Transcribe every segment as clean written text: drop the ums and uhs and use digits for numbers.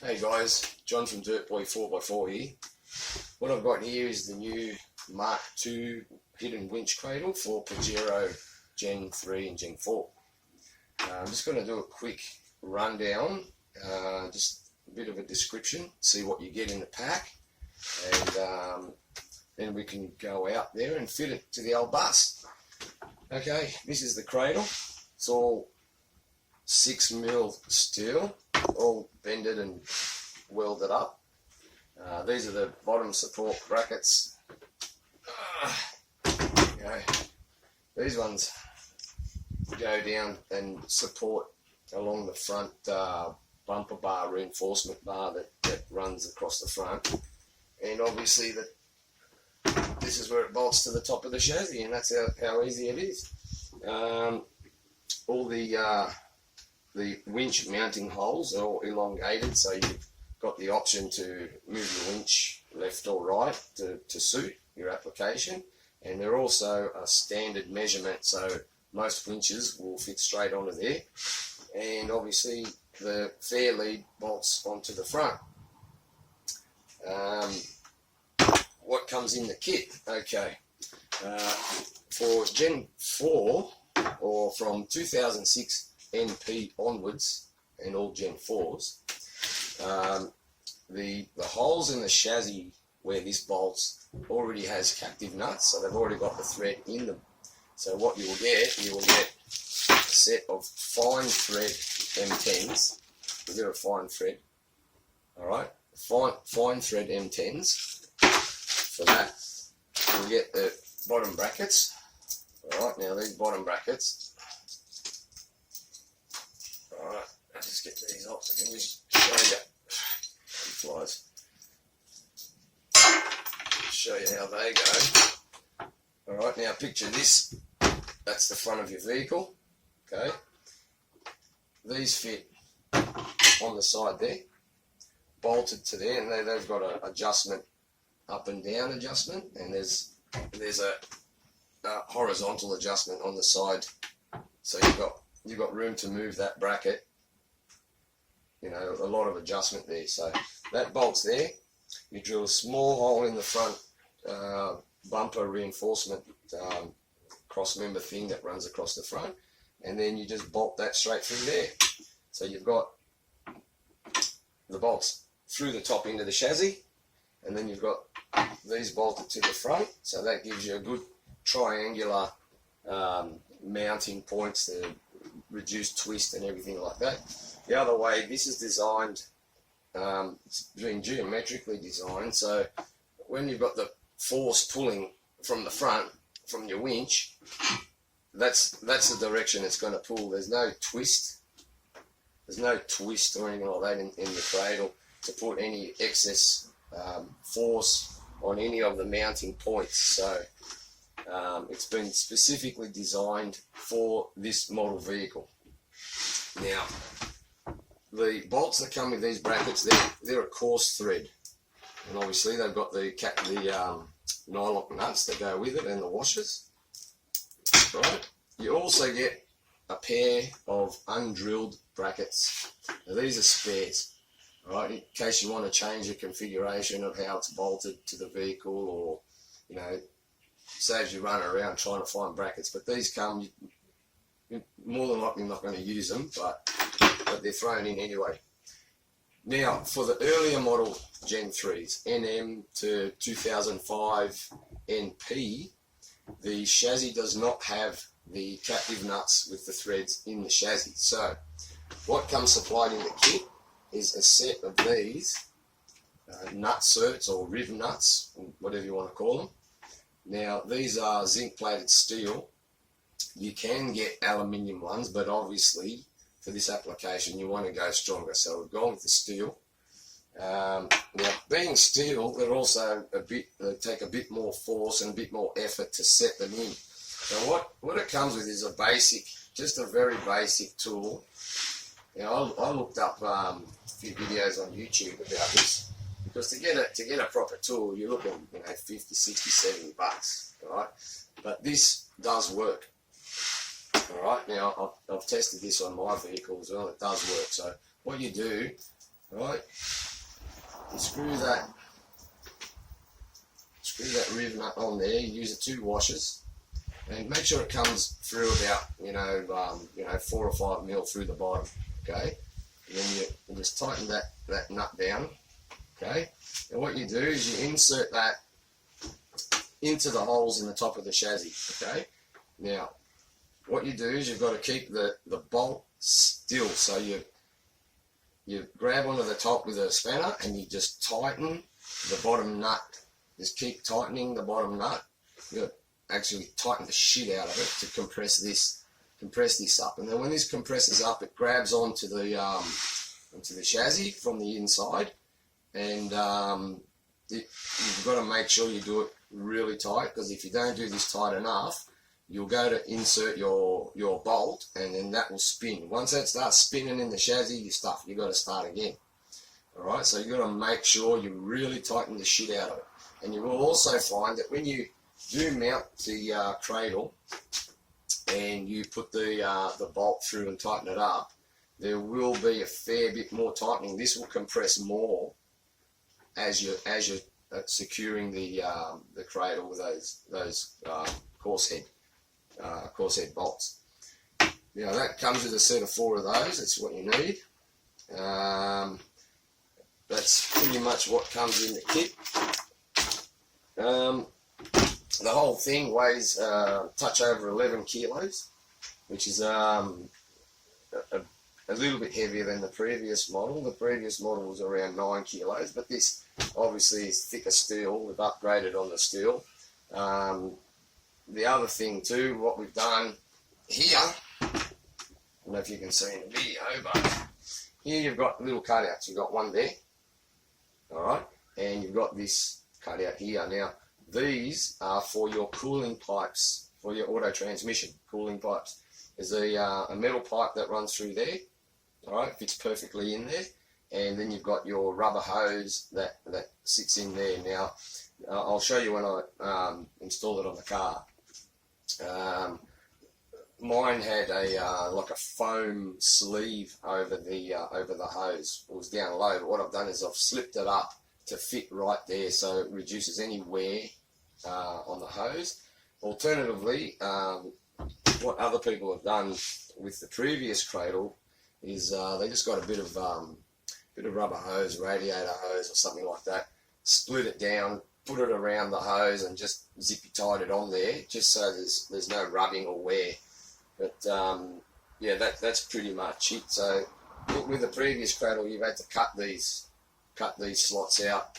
Hey guys, John from Dirtboy 4x4 here. What I've got here is the new Mark II hidden winch cradle for Pajero Gen 3 and Gen 4. I'm just going to do a quick rundown, just a bit of a description, see what you get in the pack, and then we can go out there and fit it to the old bus. Okay, this is the cradle. It's all 6mm steel, all bended and welded up. These are the bottom support brackets. These ones go down and support along the front bumper bar, reinforcement bar that runs across the front. And obviously this is where it bolts to the top of the chassis, and that's how easy it is. All the winch mounting holes are all elongated, so you've got the option to move the winch left or right to suit your application. And they're also a standard measurement, so most winches will fit straight onto there. And obviously the fair lead bolts onto the front. What comes in the kit? Okay, for Gen 4 or from 2006 NP onwards, and all Gen 4s, the holes in the chassis where this bolts already has captive nuts, so they've already got the thread in them. So what you will get a set of fine thread M10s. We'll get a fine thread, alright, fine thread M10s. For that, we'll get the bottom brackets. Alright, now these bottom brackets, alright, I'll just get these off so I can just show you. Flies. Show you how they go. Alright, now picture this. That's the front of your vehicle. Okay. These fit on the side there, bolted to there, and they've got an adjustment, up and down adjustment, and there's a horizontal adjustment on the side, so you've got room to move that bracket. You know, a lot of adjustment there. So that bolt's there. You drill a small hole in the front bumper reinforcement cross member thing that runs across the front, and then you just bolt that straight through there. So you've got the bolts through the top end of the chassis, and then you've got these bolted to the front, so that gives you a good triangular mounting points to reduce twist and everything like that. The other way, this is designed, it's been geometrically designed, so when you've got the force pulling from the front, from your winch, that's the direction it's going to pull. There's no twist. There's no twist or anything like that in the cradle to put any excess force on any of the mounting points. So it's been specifically designed for this model vehicle. Now, the bolts that come with these brackets, they're a coarse thread, and obviously they've got the nylon nuts that go with it and the washers. Right. You also get a pair of undrilled brackets. Now these are spares, right? In case you want to change the configuration of how it's bolted to the vehicle, or saves you running around trying to find brackets. But these come, you're more than likely not going to use them, but they're thrown in anyway. Now, for the earlier model Gen 3s, NM to 2005 NP, the chassis does not have the captive nuts with the threads in the chassis. So, what comes supplied in the kit is a set of these nut certs, or riv nuts, whatever you want to call them. Now, these are zinc plated steel. You can get aluminium ones, but obviously for this application you want to go stronger, so we've gone with the steel. Now, being steel, they're also they take a bit more force and a bit more effort to set them in. Now what it comes with is a basic, just a very basic tool. I looked up a few videos on YouTube about this, because to get a proper tool you're looking 50, 60, 70 bucks, right? But this does work. Alright, now I've tested this on my vehicle as well. It does work. So what you do, right? You screw that riv nut on there. You use the 2 washers, and make sure it comes through about 4 or 5 mil through the bottom. Okay, and then you just tighten that nut down. Okay, and what you do is you insert that into the holes in the top of the chassis. Okay, now what you do is you've got to keep the bolt still, so you grab onto the top with a spanner and you just tighten the bottom nut. Just keep tightening the bottom nut. You actually tighten the shit out of it to compress this up, and then when this compresses up, it grabs onto the chassis from the inside, and you've got to make sure you do it really tight, because if you don't do this tight enough, you'll go to insert your bolt, and then that will spin. Once that starts spinning in the chassis, you've got to start again. Alright, so you've got to make sure you really tighten the shit out of it. And you will also find that when you do mount the cradle and you put the bolt through and tighten it up, there will be a fair bit more tightening. This will compress more as you're securing the cradle with those coarse head bolts. Now that comes with a set of 4 of those. That's what you need. That's pretty much what comes in the kit. The whole thing weighs touch over 11 kilos, which is a little bit heavier than the previous model. The previous model was around 9 kilos, but this obviously is thicker steel. We've upgraded on the steel. The other thing too, what we've done here, I don't know if you can see in the video, but here you've got little cutouts. You've got one there, alright, and you've got this cutout here. Now, these are for your cooling pipes, for your auto transmission cooling pipes. There's a metal pipe that runs through there, alright, fits perfectly in there, and then you've got your rubber hose that sits in there. Now, I'll show you when I install it on the car. Mine had like a foam sleeve over the hose. It was down low, but what I've done is I've slipped it up to fit right there, so it reduces any wear on the hose. Alternatively, what other people have done with the previous cradle is they just got a bit of rubber hose, radiator hose or something like that, split it down, put it around the hose and just zippy tied it on there, just so there's no rubbing or wear. But yeah, that's pretty much it. So with the previous cradle, you've had to cut these slots out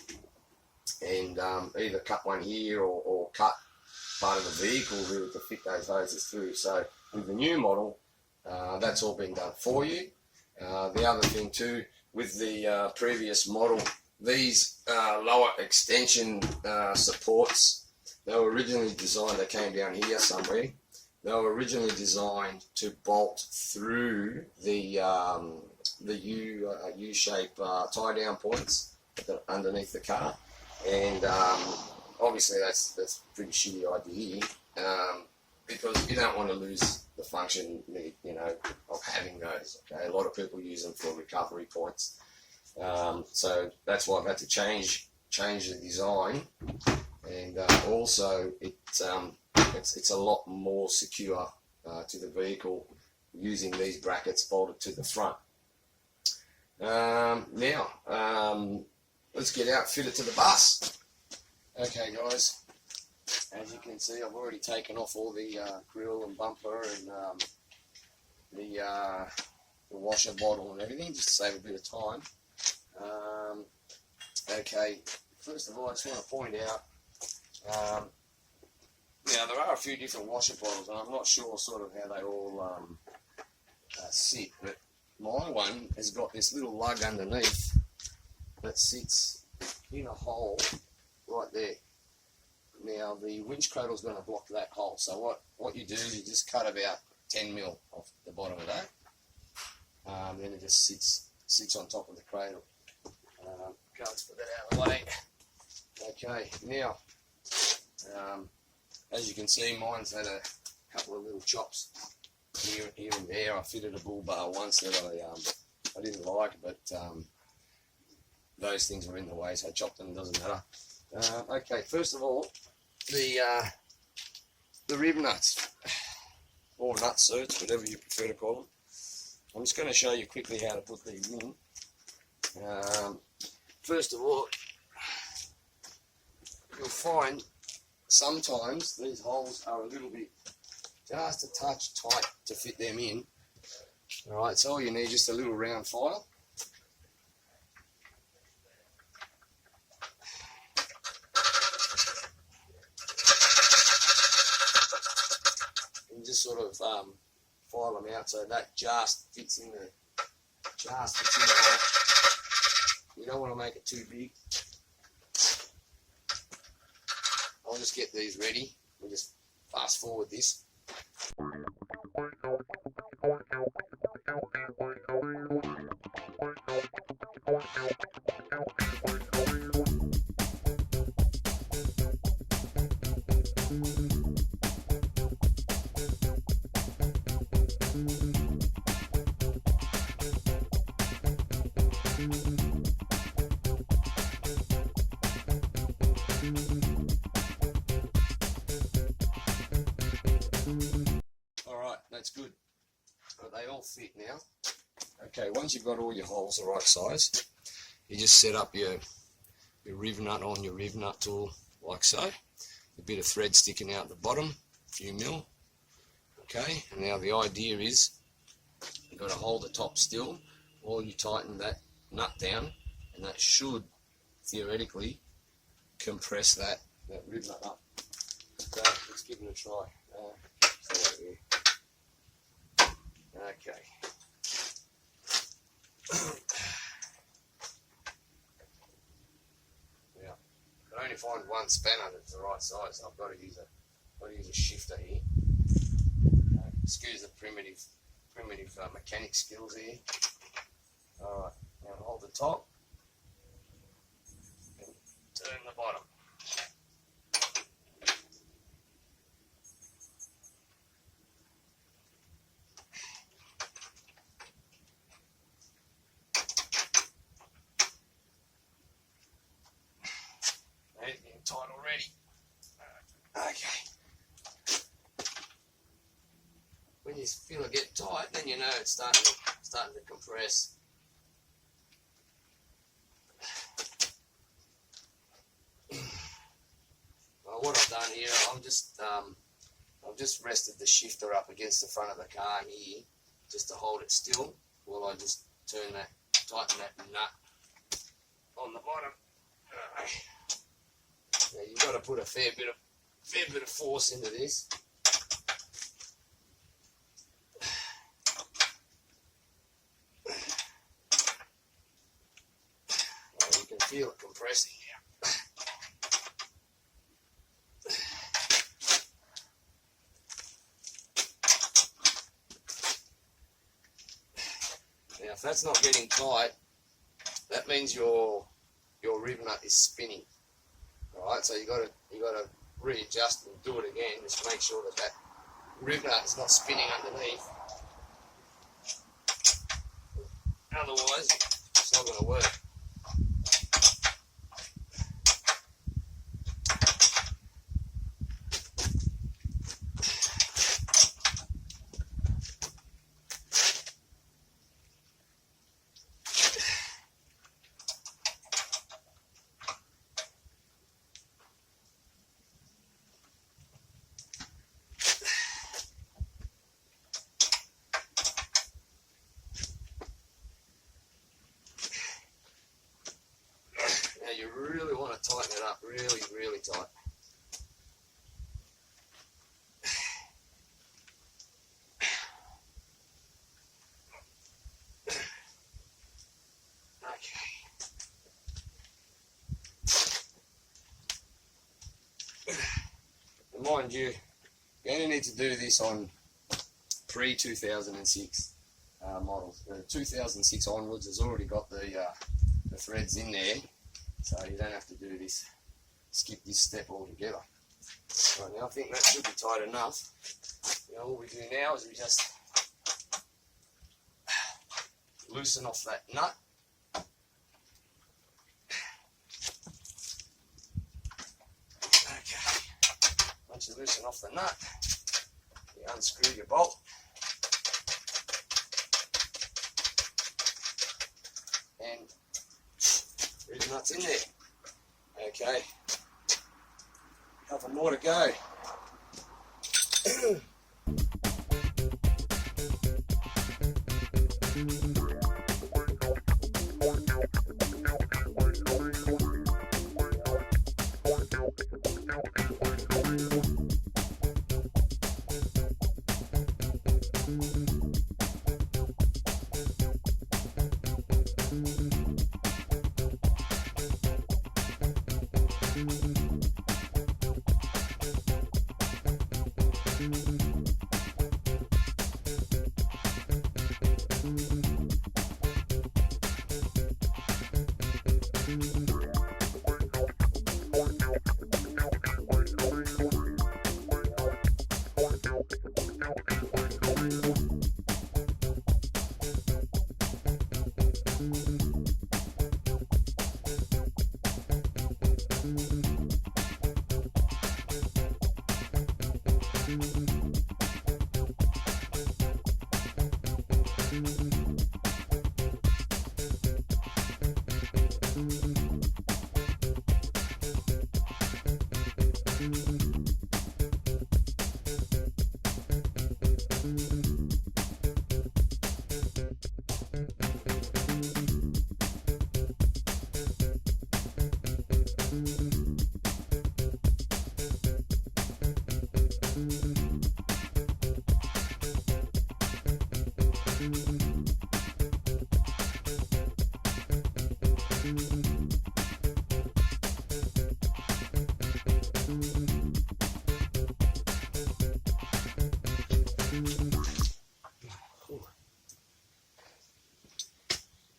and either cut one here or cut part of the vehicle really to fit those hoses through. So with the new model, that's all been done for you. The other thing too, with the previous model, these lower extension supports, they were originally designed, they came down here somewhere, they were originally designed to bolt through the U-shape tie-down points underneath the car, and obviously that's a pretty shitty idea, because you don't want to lose the function, of having those. Okay, a lot of people use them for recovery points, so that's why I've had to change the design, and also it's a lot more secure to the vehicle using these brackets bolted to the front. Now, let's get outfitted to the bus. Okay, guys, as you can see, I've already taken off all the grill and bumper and the washer bottle and everything, just to save a bit of time. Okay, first of all, I just want to point out, now there are a few different washer bottles, and I'm not sure sort of how they all sit, but my one has got this little lug underneath that sits in a hole right there. Now the winch cradle is going to block that hole, so what you do is you just cut about 10 mil off the bottom of that, then it just sits on top of the cradle. Let's put that out of the way. Okay, now as you can see, mine's had a couple of little chops here and there. I fitted a bull bar once that I didn't like, but those things were in the way, so I chopped them, doesn't matter. Okay, first of all, the rib nuts, or nut certs, whatever you prefer to call them. I'm just going to show you quickly how to put these in. First of all, you'll find sometimes these holes are a little bit, just a touch tight to fit them in. Alright, so all you need is just a little round file. And just sort of file them out so that just fits in the hole. You don't want to make it too big. I'll just get these ready. We'll just fast forward this. Alright, that's good. But they all fit now. Okay, once you've got all your holes the right size, you just set up your riv nut on your riv nut tool like so. A bit of thread sticking out the bottom, a few mil. Okay, and now the idea is you've got to hold the top still while you tighten that nut down, and that should theoretically compress that riv nut up. So let's give it a try. Okay. Yeah, I only find one spanner that's the right size. So I've got to use a shifter here. Excuse the primitive mechanic skills here. All right, now hold the top and turn the bottom. It's getting tight already. Okay. When you feel it get tight, then you know it's starting to compress. Well, what I've done here, I've just rested the shifter up against the front of the car here, just to hold it still while I just tighten that nut on the bottom. Now you've got to put a fair bit of force into this. Well, you can feel it compressing now. Now, if that's not getting tight, that means your riv nut is spinning. Alright, so you got to readjust and do it again. Just make sure that riv nut is not spinning underneath. Otherwise, it's not going to work. You really want to tighten it up really, really tight. Okay. And mind you, you're going to need to do this on pre-2006 models. The 2006 onwards has already got the threads in there. So you don't have to do this, skip this step altogether. Right, now I think that should be tight enough. Now all we do now is we just loosen off that nut. loosen off the nut. You unscrew your bolt. And there's nuts in there. Okay. Couple more to go.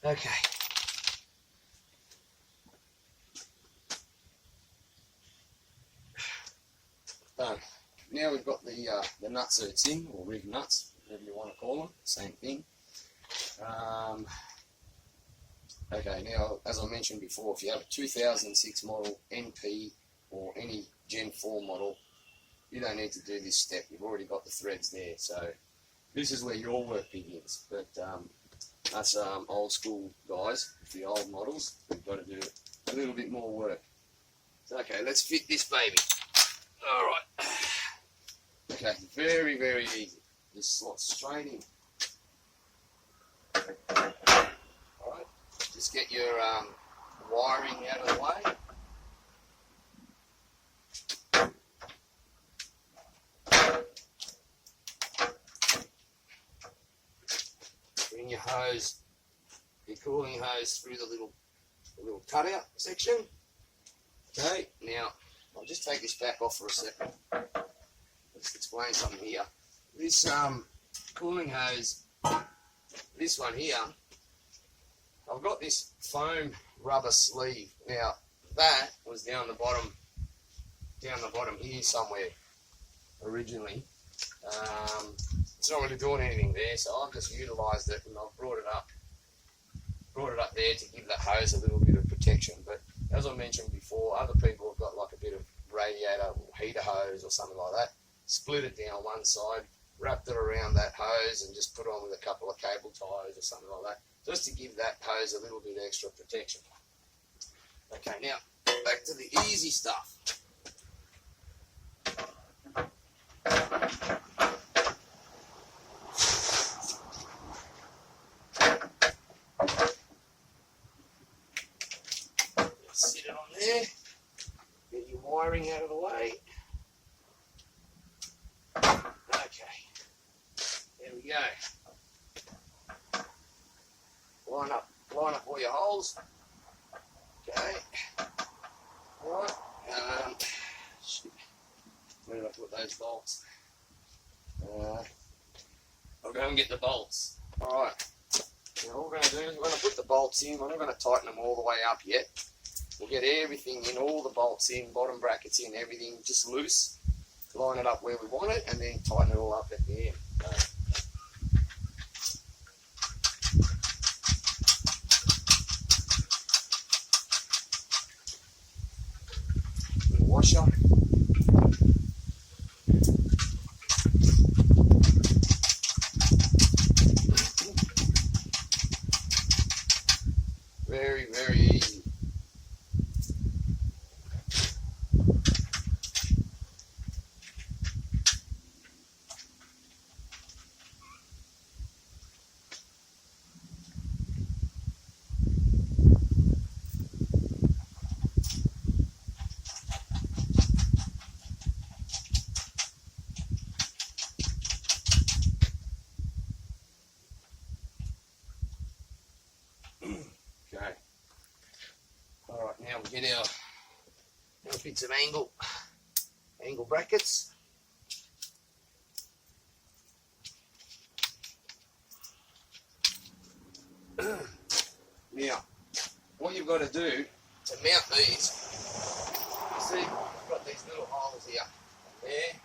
Okay. Done. Now we've got the nutserts in, or rig nuts, whatever you want to call them, same thing. Okay, now as I mentioned before, if you have a 2006 model NP or any Gen 4 model, you don't need to do this step. You've already got the threads there, so this is where your work begins. But us old school guys, with the old models, we've got to do a little bit more work. So, okay, let's fit this baby. All right. Okay, very, very easy. Just slot straight in. All right. Just get your wiring out of the way. Bring your hose, your cooling hose through the little cutout section. Okay, now I'll just take this back off for a second. Let's explain something here. This cooling hose, this one here, I've got this foam rubber sleeve. Now that was down the bottom here somewhere originally. It's not really doing anything there, so I've just utilised it and I've brought it up there to give that hose a little bit of protection. But as I mentioned before, other people have got like a bit of radiator or heater hose or something like that. Split it down one side, wrapped it around that hose and just put on with a couple of cable ties or something like that, just to give that hose a little bit extra protection. Okay, now back to the easy stuff. Sit it on there, get your wiring out of the way. Okay, there we go. Line up all your holes. Okay. Alright. Where did I put those bolts? I'll go and get the bolts. Alright. Now what we're going to do is we're going to put the bolts in. We're not going to tighten them all the way up yet. We'll get everything in, all the bolts in, bottom brackets in, everything just loose. Line it up where we want it and then tighten it all up at the end. Washer. Very, very easy. Okay. All right, now we get our bits of angle brackets. Now, what you've got to do to mount these, you see, you've got these little holes here, there,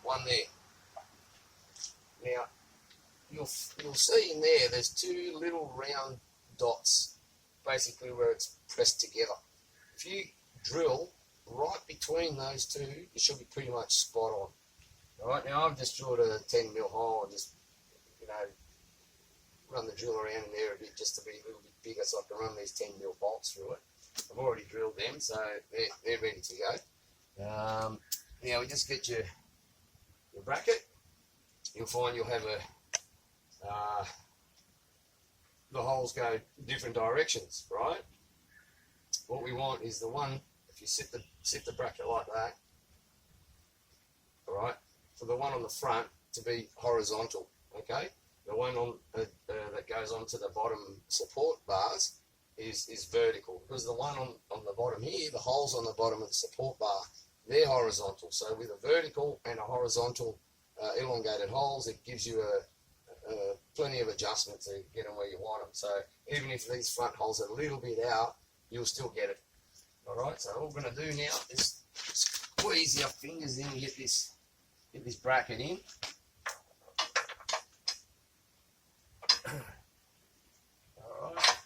one there. Now, you'll see in there, there's two little round dots, basically where it's pressed together. If you drill right between those two, you should be pretty much spot on. All right, now I've just drilled a 10mm hole and just, you know, run the drill around in there a bit just to be a little bit bigger so I can run these 10mm bolts through it. I've already drilled them, so they're ready to go. Now we just get your bracket. You'll find you'll have the holes go different directions, right? What we want is the one, if you sit the bracket like that, all right, for the one on the front to be horizontal, okay? The one on that goes onto the bottom support bars is vertical, because the one on the bottom here, the holes on the bottom of the support bar, they're horizontal. So with a vertical and a horizontal elongated holes, it gives you plenty of adjustment to get them where you want them. So even if these front holes are a little bit out, you'll still get it. All right, so what we're going to do now is squeeze your fingers in and get this bracket in. All right.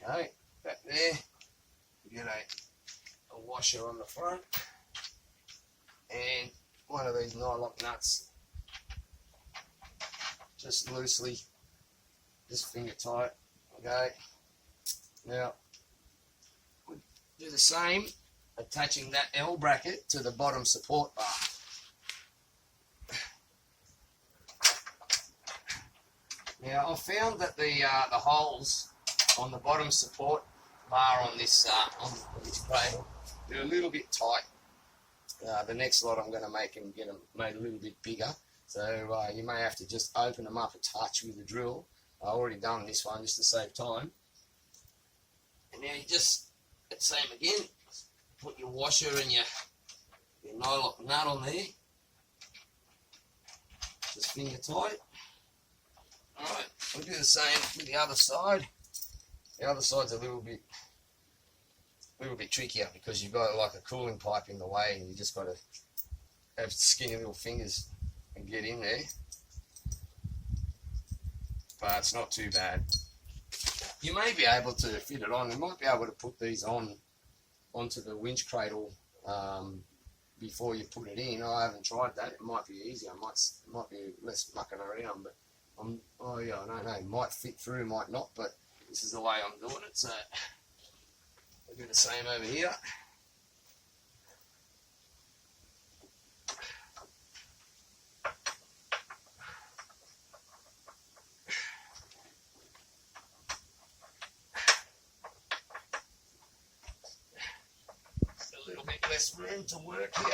Okay, back there, you get a washer on the front and one of these nylon nuts, just loosely, just finger tight. Okay, now we do the same, attaching that L bracket to the bottom support bar. Now I've found that the holes on the bottom support bar on this cradle, they're a little bit tight. The next lot I'm going to make and get them made a little bit bigger, so you may have to just open them up a touch with the drill. I've already done this one just to save time. And now you just, the same again, put your washer and your nylon nut on there, just finger tight. Alright, we'll do the same with the other side. The other side's a little bit trickier because you've got like a cooling pipe in the way and you just got to have skinny little fingers and get in there. But it's not too bad. You may be able to fit it on. You might be able to put these onto the winch cradle before you put it in. I haven't tried that. It might be easier. It might be less mucking around. But oh yeah, I don't know. It might fit through, might not. But this is the way I'm doing it. So I'll do the same over here. Less room to work here.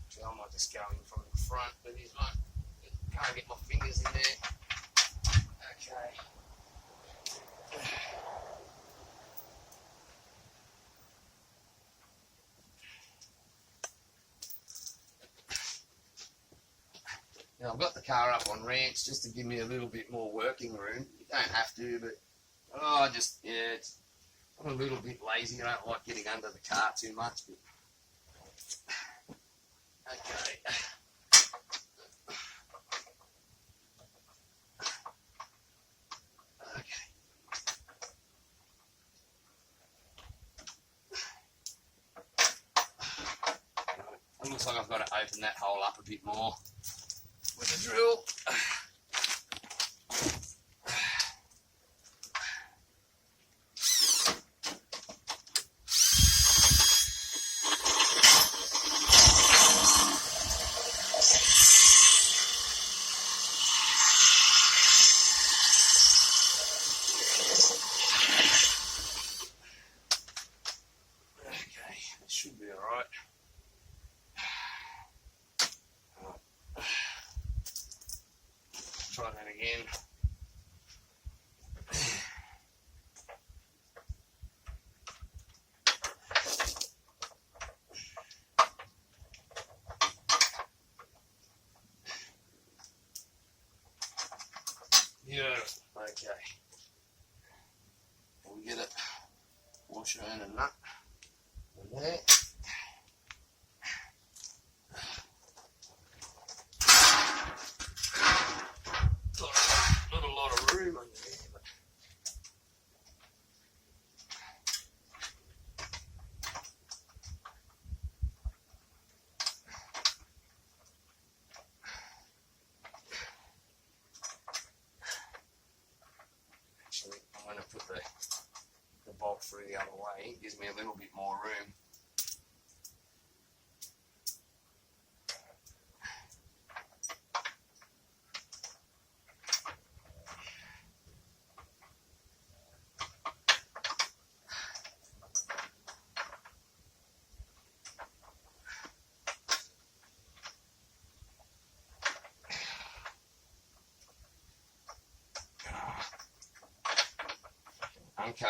So I might just go in from the front with this one. Can't get my fingers in there. Okay. Now I've got the car up on ramps just to give me a little bit more working room. You don't have to, but I'm a little bit lazy. I don't like getting under the car too much. But okay. It looks like I've got to open that hole up a bit more with the drill. Should be alright. Try that again. Yeah, okay. We'll get it washer in and nut. There. Not a lot of room under there, but actually I'm going to put the bolt through the other way. It gives me a little bit more room. Okay.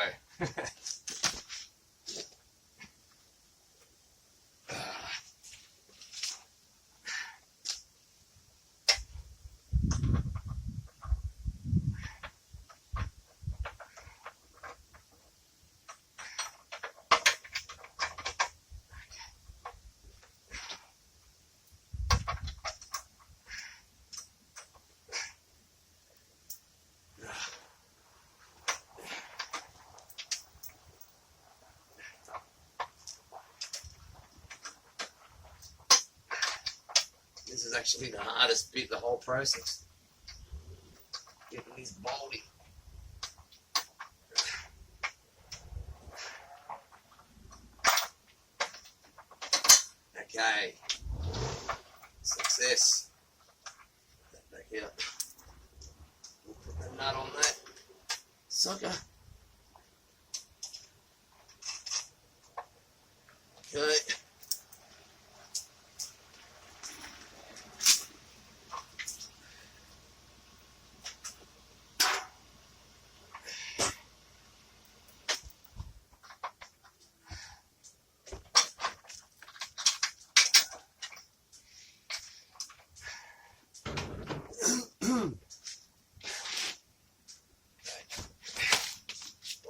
This is actually the hardest bit of the whole process. Getting this bolting. Okay. Success. Put that back out. We'll put the nut on that sucker. Okay.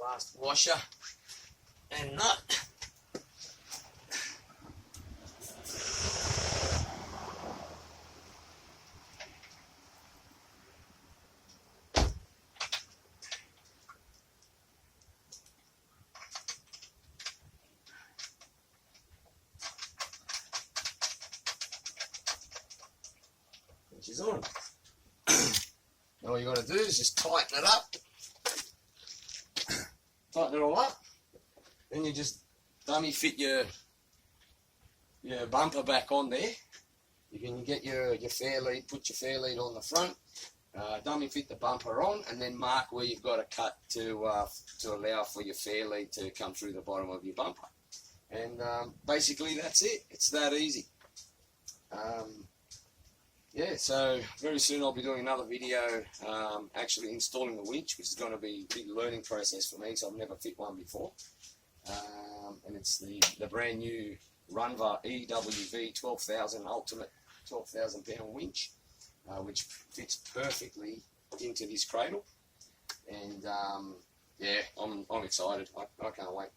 Last washer and nut. Which is on. All you got to do is just tighten it up. Tighten it all up, then you just dummy fit your bumper back on there. You can get your fair lead, put your fair lead on the front, dummy fit the bumper on, and then mark where you've got to cut to allow for your fair lead to come through the bottom of your bumper. And basically that's it. It's that easy. Yeah, so very soon I'll be doing another video actually installing the winch, which is going to be a big learning process for me, because I've never fit one before. And it's the brand new Runva EWV 12,000 Ultimate 12,000 pound winch, which fits perfectly into this cradle. And yeah, I'm excited. I can't wait.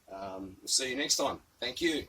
We'll see you next time. Thank you.